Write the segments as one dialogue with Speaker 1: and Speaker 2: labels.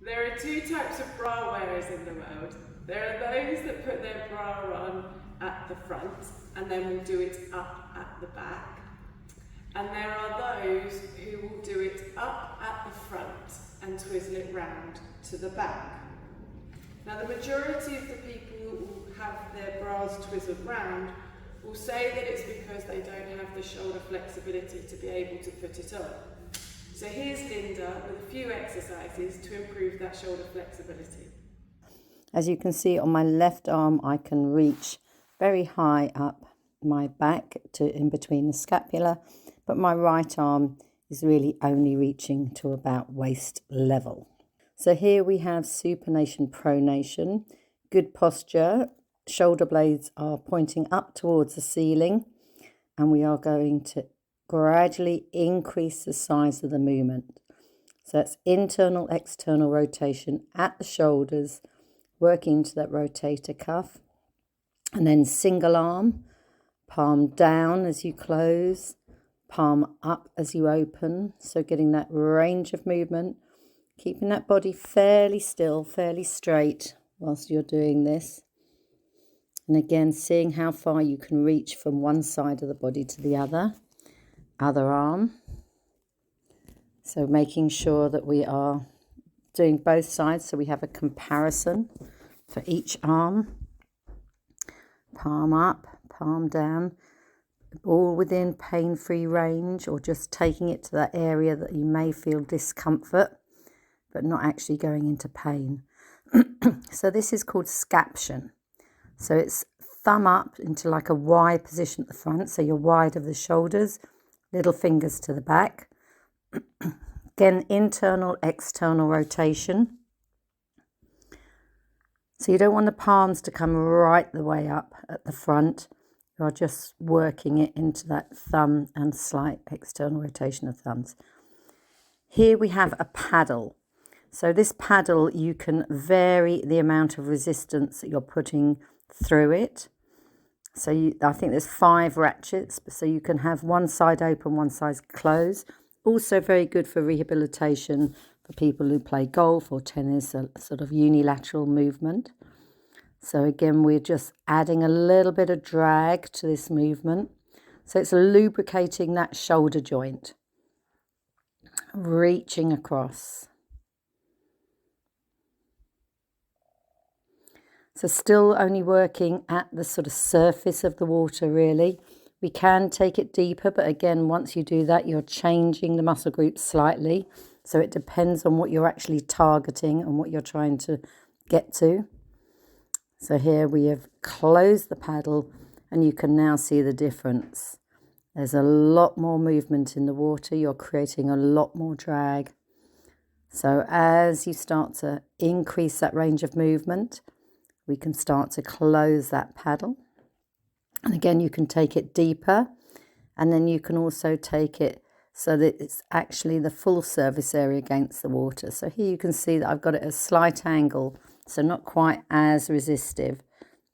Speaker 1: There are two types of bra wearers in the world. There are those that put their bra on at the front and then will do it up at the back. And there are those who will do it up at the front and twizzle it round to the back. Now the majority of the people who have their bras twizzled round will say that it's because they don't have the shoulder flexibility to be able to put it on. So here's Lynda with a few exercises to improve that shoulder flexibility.
Speaker 2: As you can see on my left arm, I can reach very high up my back to in between the scapula, but my right arm is really only reaching to about waist level. So here we have supination, pronation, good posture. Shoulder blades are pointing up towards the ceiling, and we are going to gradually increase the size of the movement. So that's internal, external rotation at the shoulders, working into that rotator cuff, and then single arm, palm down as you close, palm up as you open. So getting that range of movement, keeping that body fairly still, fairly straight whilst you're doing this. And again, seeing how far you can reach from one side of the body to the other arm. So making sure that we are doing both sides so we have a comparison for each arm. Palm up, palm down, all within pain-free range, or just taking it to that area that you may feel discomfort but not actually going into pain. So this is called scaption. So it's thumb up into like a Y position at the front, so you're wide of the shoulders, little fingers to the back. Again, internal, external rotation. So you don't want the palms to come right the way up at the front. You are just working it into that thumb and slight external rotation of thumbs. Here we have a paddle. So this paddle, you can vary the amount of resistance that you're putting through it. So I think there's 5 ratchets, so you can have one side open, one side closed. Also very good for rehabilitation for people who play golf or tennis, a sort of unilateral movement. So again, we're just adding a little bit of drag to this movement. So it's lubricating that shoulder joint, reaching across. So still only working at the sort of surface of the water, really. We can take it deeper, but again, once you do that, you're changing the muscle group slightly. So it depends on what you're actually targeting and what you're trying to get to. So here we have closed the paddle, and you can now see the difference. There's a lot more movement in the water. You're creating a lot more drag. So as you start to increase that range of movement, we can start to close that paddle. And again, you can take it deeper, and then you can also take it so that it's actually the full surface area against the water. So here you can see that I've got it at a slight angle, so not quite as resistive,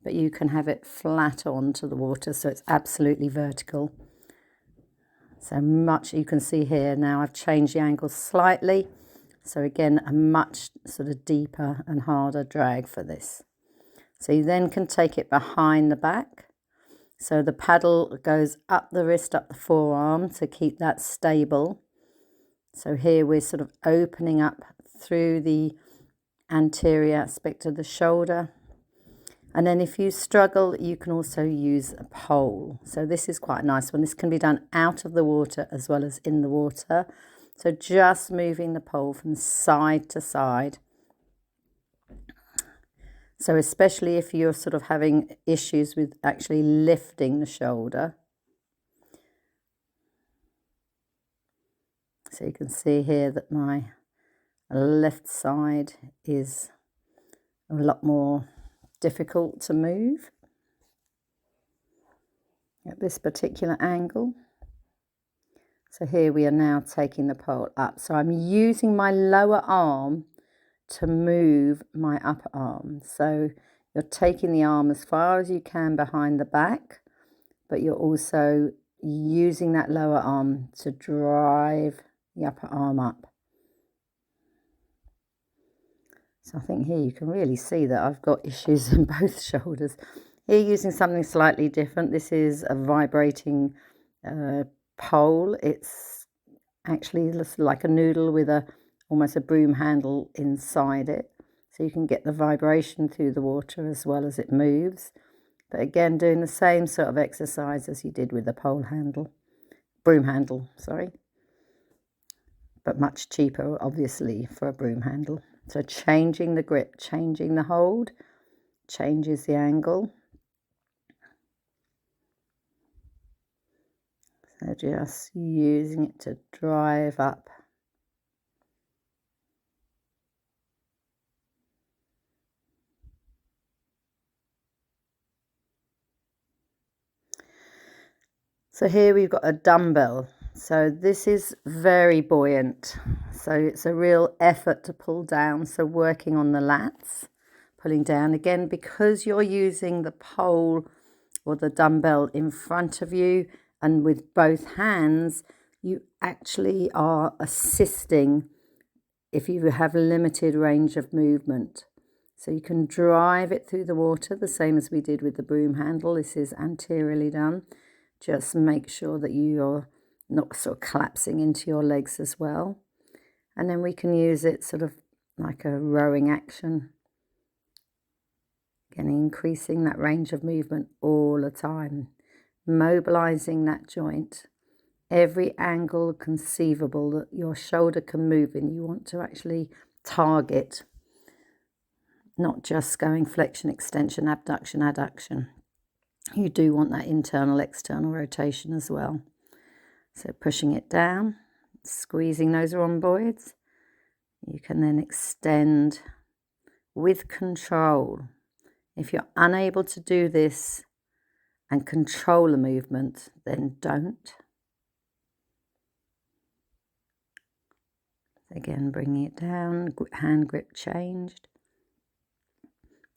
Speaker 2: but you can have it flat onto the water, so it's absolutely vertical. So much, you can see here now I've changed the angle slightly. So again, a much sort of deeper and harder drag for this. So you then can take it behind the back. So the paddle goes up the wrist, up the forearm to keep that stable. So here we're sort of opening up through the anterior aspect of the shoulder. And then if you struggle, you can also use a pole. So this is quite a nice one. This can be done out of the water as well as in the water. So just moving the pole from side to side. So especially if you're sort of having issues with actually lifting the shoulder. So you can see here that my left side is a lot more difficult to move at this particular angle. So here we are now taking the pole up. So I'm using my lower arm to move my upper arm. So you're taking the arm as far as you can behind the back, but you're also using that lower arm to drive the upper arm up. So I think here you can really see that I've got issues in both shoulders. Here using something slightly different. This is a vibrating pole. It's actually like a noodle with almost a broom handle inside it. So you can get the vibration through the water as well as it moves. But again, doing the same sort of exercise as you did with the broom handle, sorry. But much cheaper, obviously, for a broom handle. So changing the grip, changing the hold, changes the angle. So just using it to drive up. So here we've got a dumbbell. So this is very buoyant. So it's a real effort to pull down. So working on the lats, pulling down again, because you're using the pole or the dumbbell in front of you and with both hands, you actually are assisting if you have limited range of movement. So you can drive it through the water the same as we did with the broom handle. This is anteriorly done. Just make sure that you're not sort of collapsing into your legs as well. And then we can use it sort of like a rowing action. Again, increasing that range of movement all the time. Mobilizing that joint. Every angle conceivable that your shoulder can move in, you want to actually target. Not just going flexion, extension, abduction, adduction. You do want that internal, external rotation as well. So pushing it down, squeezing those rhomboids. You can then extend with control. If you're unable to do this and control the movement, then don't. Again, bringing it down, hand grip changed.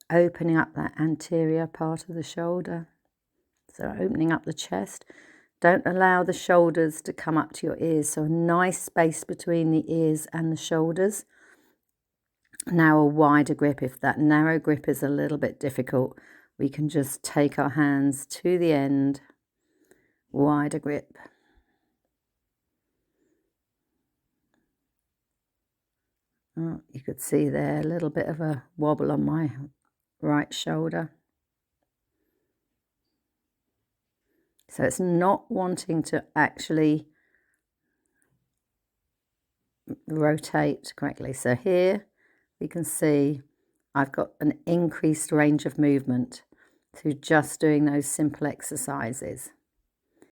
Speaker 2: Opening up that anterior part of the shoulder. So opening up the chest. Don't allow the shoulders to come up to your ears. So a nice space between the ears and the shoulders. Now a wider grip. If that narrow grip is a little bit difficult, we can just take our hands to the end. Wider grip. Oh, you could see there a little bit of a wobble on my right shoulder. So it's not wanting to actually rotate correctly. So here we can see I've got an increased range of movement through just doing those simple exercises.